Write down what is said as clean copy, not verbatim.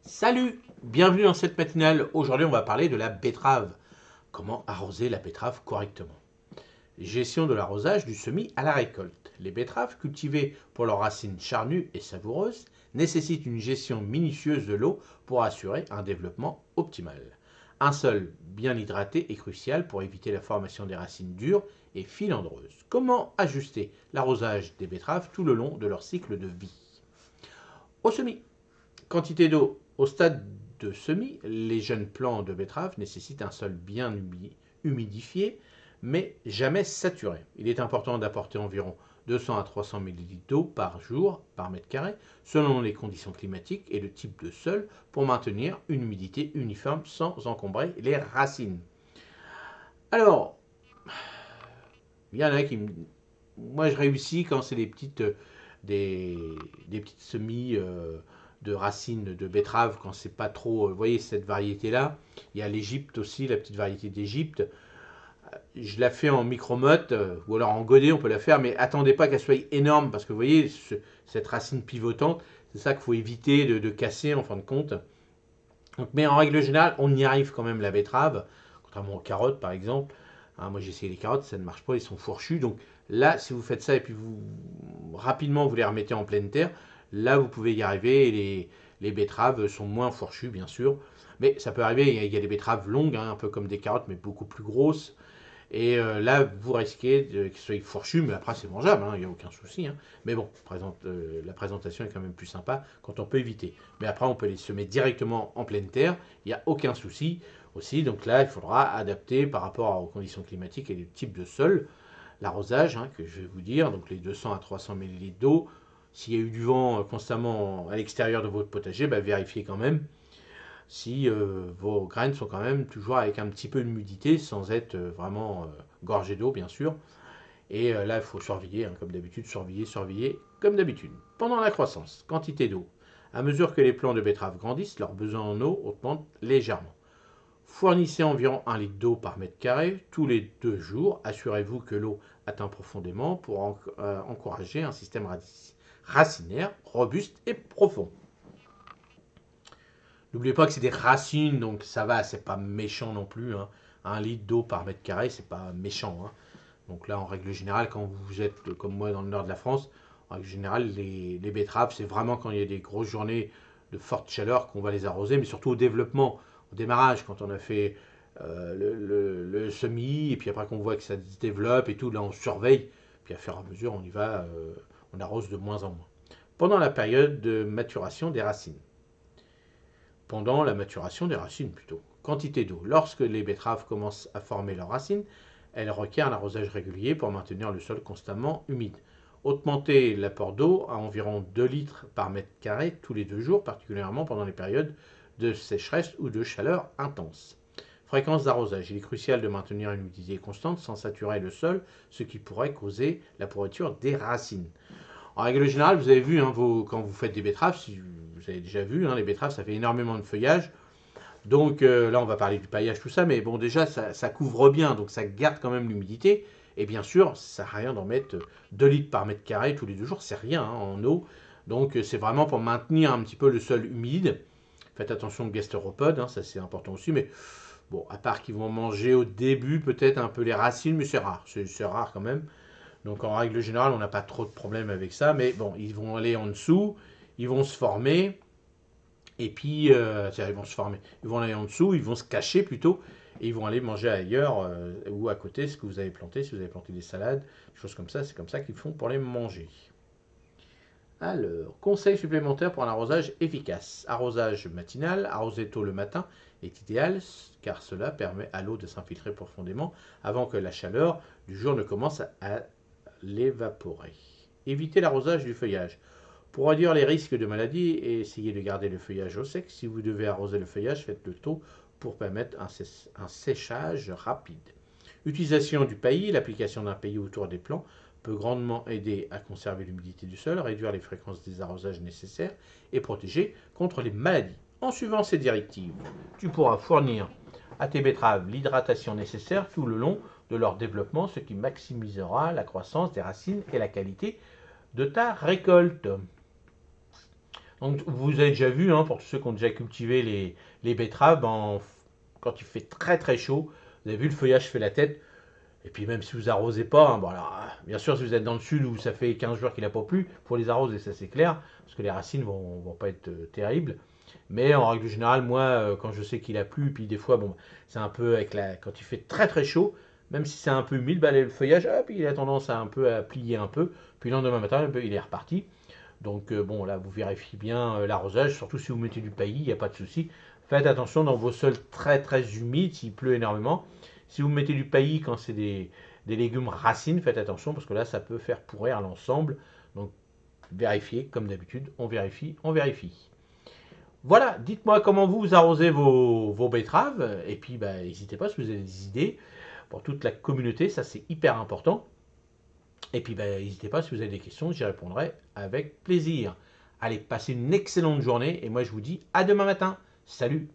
Salut, bienvenue dans cette matinale. Aujourd'hui, on va parler de la betterave. Comment arroser la betterave correctement? Gestion de l'arrosage du semis à la récolte. Les betteraves, cultivées pour leurs racines charnues et savoureuses, nécessitent une gestion minutieuse de l'eau pour assurer un développement optimal. Un sol bien hydraté est crucial pour éviter la formation des racines dures et filandreuses. Comment ajuster l'arrosage des betteraves tout le long de leur cycle de vie? Au semis, quantité d'eau. Au stade de semis, les jeunes plants de betterave nécessitent un sol bien humidifié, mais jamais saturé. Il est important d'apporter environ 200 à 300 ml d'eau par jour par mètre carré, selon les conditions climatiques et le type de sol, pour maintenir une humidité uniforme sans encombrer les racines. Alors, il y en a qui me... Moi, je réussis quand c'est des, des petites semis de racines de betterave, quand c'est pas trop. Vous voyez cette variété-là. Il y a l'Égypte aussi, la petite variété d'Égypte. Je la fais en micromotte, ou alors en godet, on peut la faire, mais attendez pas qu'elle soit énorme, parce que vous voyez, cette racine pivotante, c'est ça qu'il faut éviter de casser en fin de compte. Donc, mais en règle générale, on y arrive quand même la betterave, contrairement aux carottes par exemple. Moi j'ai essayé les carottes, ça ne marche pas, ils sont fourchus. Donc là, si vous faites ça et puis vous rapidement vous les remettez en pleine terre, là vous pouvez y arriver. Et les betteraves sont moins fourchues bien sûr. Mais ça peut arriver, il y a des betteraves longues, un peu comme des carottes, mais beaucoup plus grosses. Et là, vous risquez qu'ils soient fourchus, mais après c'est mangeable, il n'y a aucun souci. Mais bon, la présentation est quand même plus sympa quand on peut éviter. Mais après, on peut les semer directement en pleine terre, il n'y a aucun souci aussi. Donc là, il faudra adapter par rapport aux conditions climatiques et les types de sol, l'arrosage que je vais vous dire, donc les 200 à 300 ml d'eau. S'il y a eu du vent constamment à l'extérieur de votre potager, vérifiez quand même si vos graines sont quand même toujours avec un petit peu d'humidité sans être vraiment gorgées d'eau bien sûr. Et là il faut surveiller comme d'habitude, surveiller comme d'habitude. Pendant la croissance, quantité d'eau. À mesure que les plants de betterave grandissent, leur besoin en eau augmente légèrement. Fournissez environ 1 litre d'eau par mètre carré tous les 2 jours. Assurez-vous que l'eau atteint profondément pour encourager un système racinaire robuste et profond. N'oubliez pas que c'est des racines, donc ça va, c'est pas méchant non plus. 1 litre d'eau par mètre carré, c'est pas méchant. Donc là, en règle générale, quand vous êtes comme moi dans le nord de la France, en règle générale, les betteraves, c'est vraiment quand il y a des grosses journées de forte chaleur qu'on va les arroser, mais surtout au développement, au démarrage, quand on a fait le semis, et puis après qu'on voit que ça se développe et tout, là on surveille, puis à fur et à mesure on y va, on arrose de moins en moins. Pendant la période de maturation des racines. Pendant la maturation des racines plutôt. Quantité d'eau. Lorsque les betteraves commencent à former leurs racines, elles requièrent un arrosage régulier pour maintenir le sol constamment humide. Augmenter l'apport d'eau à environ 2 litres par mètre carré tous les 2 jours, particulièrement pendant les périodes de sécheresse ou de chaleur intense. Fréquence d'arrosage. Il est crucial de maintenir une humidité constante sans saturer le sol, ce qui pourrait causer la pourriture des racines. En règle générale, vous avez vu, quand vous faites des betteraves, si vous avez déjà vu, les betteraves, ça fait énormément de feuillage. Donc là, on va parler du paillage, tout ça, mais bon, déjà, ça couvre bien, donc ça garde quand même l'humidité. Et bien sûr, ça sert à rien d'en mettre 2 litres par mètre carré tous les 2 jours, c'est rien en eau. Donc c'est vraiment pour maintenir un petit peu le sol humide. Faites attention aux gastéropodes, ça c'est important aussi, mais bon, à part qu'ils vont manger au début peut-être un peu les racines, mais c'est rare quand même. Donc en règle générale, on n'a pas trop de problèmes avec ça, mais bon, ils vont aller en dessous, ils vont se former, et puis ils vont se former, ils vont aller en dessous, ils vont se cacher plutôt, et ils vont aller manger ailleurs ou à côté ce que vous avez planté, si vous avez planté des salades, des choses comme ça, c'est comme ça qu'ils font pour les manger. Alors, conseil supplémentaire pour un arrosage efficace. Arrosage matinal, arroser tôt le matin est idéal car cela permet à l'eau de s'infiltrer profondément avant que la chaleur du jour ne commence à l'évaporer. Évitez l'arrosage du feuillage. Pour réduire les risques de maladie et essayer de garder le feuillage au sec, si vous devez arroser le feuillage, faites-le tôt pour permettre un séchage rapide. Utilisation du paillis, l'application d'un paillis autour des plants peut grandement aider à conserver l'humidité du sol, réduire les fréquences des arrosages nécessaires et protéger contre les maladies. En suivant ces directives, tu pourras fournir à tes betteraves l'hydratation nécessaire tout le long de leur développement, ce qui maximisera la croissance des racines et la qualité de ta récolte. Donc, vous avez déjà vu, hein, pour tous ceux qui ont déjà cultivé les betteraves, quand il fait très très chaud, vous avez vu le feuillage fait la tête. Et puis même si vous arrosez pas, hein, bon alors, bien sûr si vous êtes dans le sud où ça fait 15 jours qu'il n'a pas plu, pour les arroser, ça c'est clair, parce que les racines vont pas être terribles. Mais en règle générale, moi, quand je sais qu'il a plu, puis des fois, bon, c'est un peu quand il fait très très chaud, même si c'est un peu humide, bah, le feuillage, hop, il a tendance à un peu à plier un peu. Puis le lendemain matin, il est reparti. Donc bon, là, vous vérifiez bien l'arrosage, surtout si vous mettez du paillis, il n'y a pas de souci. Faites attention dans vos sols très très humides, s'il pleut énormément. Si vous mettez du paillis quand c'est des légumes racines, faites attention parce que là, ça peut faire pourrir l'ensemble. Donc vérifiez, comme d'habitude, on vérifie, on vérifie. Voilà, dites-moi comment vous arrosez vos betteraves. Et puis, bah, n'hésitez pas si vous avez des idées pour toute la communauté, ça c'est hyper important. Et puis, bah, n'hésitez pas si vous avez des questions, j'y répondrai avec plaisir. Allez, passez une excellente journée et moi je vous dis à demain matin. Salut!